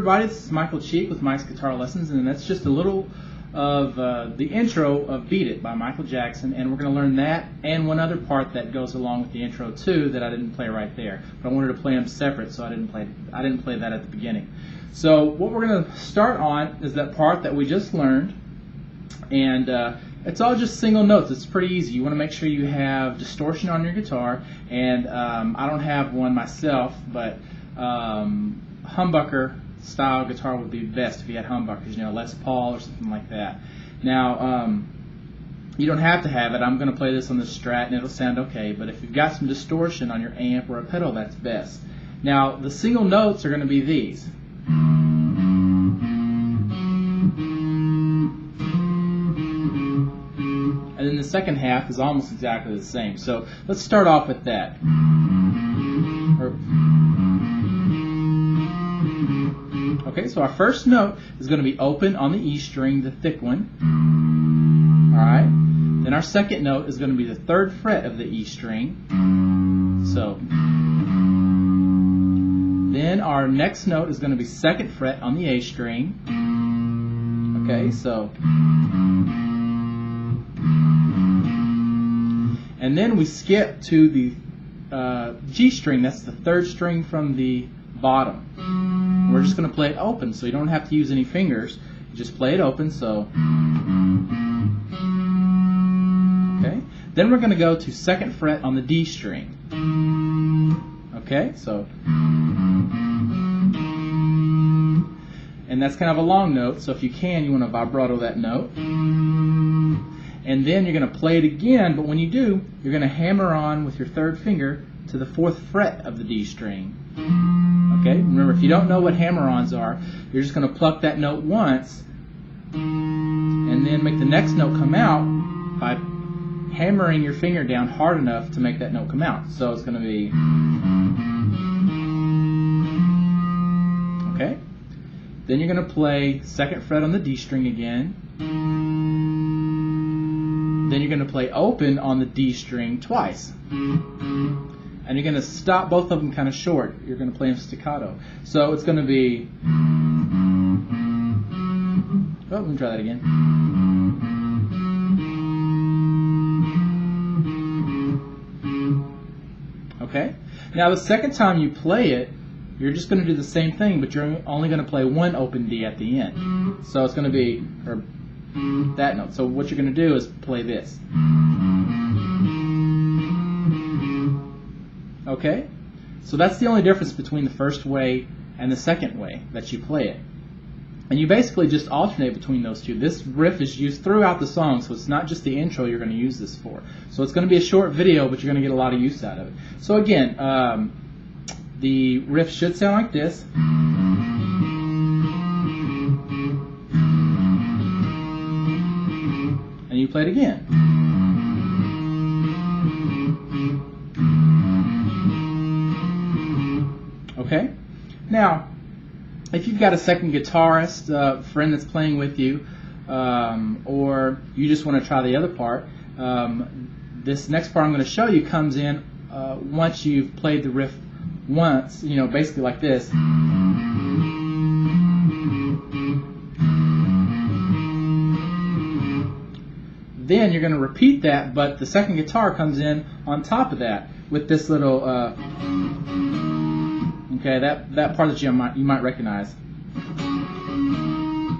everybody, this is Michael Cheek with Mike's Guitar Lessons, and that's just a little of the intro of Beat It by Michael Jackson, and we're going to learn that and one other part that goes along with the intro too that I didn't play right there. But I wanted to play them separate, so I didn't play that at the beginning. So what we're going to start on is that part that we just learned, and it's all just single notes. It's pretty easy. You want to make sure you have distortion on your guitar, and I don't have one myself, but humbucker style guitar would be best if you had humbuckers, you know, Les Paul or something like that. Now, you don't have to have it. I'm going to play this on the Strat and it'll sound okay, but if you've got some distortion on your amp or a pedal, that's best. Now, the single notes are going to be these. And then the second half is almost exactly the same. So let's start off with that. Okay, so our first note is going to be open on the E string, the thick one. Alright, then our second note is going to be the 3rd fret of the E string. So, then our next note is going to be 2nd fret on the A string. Okay, so, and then we skip to the G string, that's the 3rd string from the bottom. We're just going to play it open, so you don't have to use any fingers. You just play it open, so. Okay. Then we're going to go to 2nd fret on the D string. Okay, so. And that's kind of a long note, so if you can, you want to vibrato that note. And then you're going to play it again, but when you do, you're going to hammer on with your 3rd finger to the 4th fret of the D string. Okay, remember, if you don't know what hammer-ons are, you're just going to pluck that note once and then make the next note come out by hammering your finger down hard enough to make that note come out. So it's going to be, okay, then you're going to play 2nd fret on the D string again, then you're going to play open on the D string twice. And you're going to stop both of them kind of short. You're going to play them staccato. So it's going to be... Oh, let me try that again. Okay? Now the second time you play it, you're just going to do the same thing, but you're only going to play one open D at the end. So it's going to be that note. So what you're going to do is play this. Okay? So that's the only difference between the first way and the second way that you play it. And you basically just alternate between those two. This riff is used throughout the song, so it's not just the intro you're going to use this for. So it's going to be a short video, but you're going to get a lot of use out of it. So again, the riff should sound like this. And you play it again. Okay? Now, if you've got a second guitarist, friend that's playing with you, or you just want to try the other part, this next part I'm going to show you comes in once you've played the riff once, you know, basically like this. Then you're going to repeat that, but the second guitar comes in on top of that with this little... Okay, that part that you might recognize.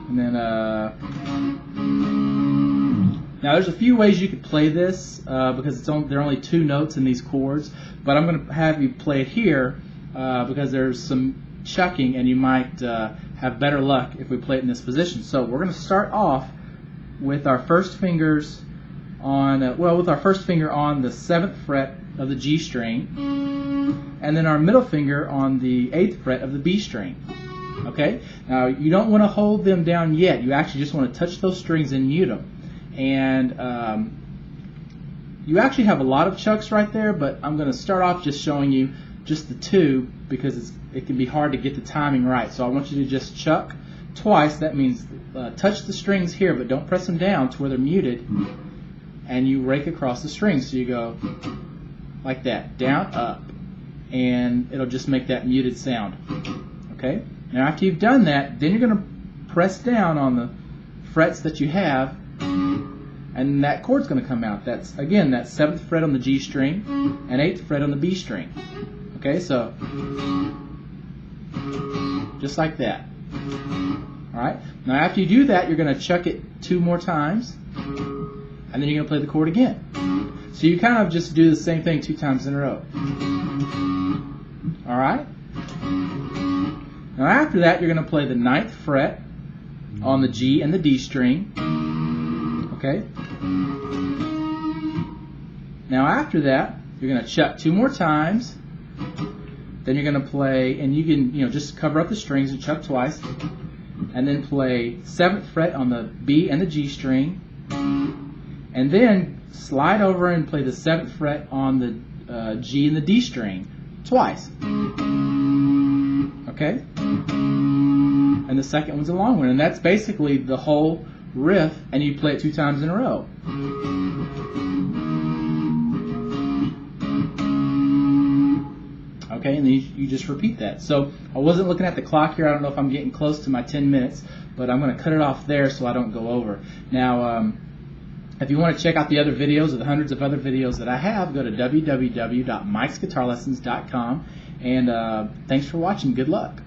And then now there's a few ways you could play this because there are only 2 notes in these chords, but I'm going to have you play it here because there's some chucking and you might have better luck if we play it in this position. So we're going to start off with our first fingers on with our first finger on the 7th fret of the G string, and then our middle finger on the 8th fret of the B string. Okay? Now, you don't want to hold them down yet. You actually just want to touch those strings and mute them. And you actually have a lot of chucks right there, but I'm going to start off just showing you just the 2 because it can be hard to get the timing right. So I want you to just chuck twice. That means touch the strings here, but don't press them down to where they're muted. And you rake across the strings. So you go like that, down, up. And it'll just make that muted sound. Okay? Now after you've done that, then you're going to press down on the frets that you have, and that chord's going to come out. That's, again, that 7th fret on the G string and 8th fret on the B string. Okay, so just like that. Alright, now after you do that, you're going to chuck it 2 more times, and then you're going to play the chord again. So you kind of just do the same thing 2 times in a row. Alright? Now after that, you're going to play the 9th fret on the G and the D string. Okay? Now after that, you're going to chuck 2 more times. Then you're going to play, and you can, just cover up the strings and chuck twice. And then play 7th fret on the B and the G string. And then slide over and play the 7th fret on the G and the D string twice. Okay? And the second one's a long one. And that's basically the whole riff, and you play it 2 times in a row. Okay, and then you just repeat that. So I wasn't looking at the clock here. I don't know if I'm getting close to my 10 minutes, but I'm going to cut it off there so I don't go over. Now, if you want to check out the other videos or the hundreds of other videos that I have, go to www.mikesguitarlessons.com. And thanks for watching. Good luck.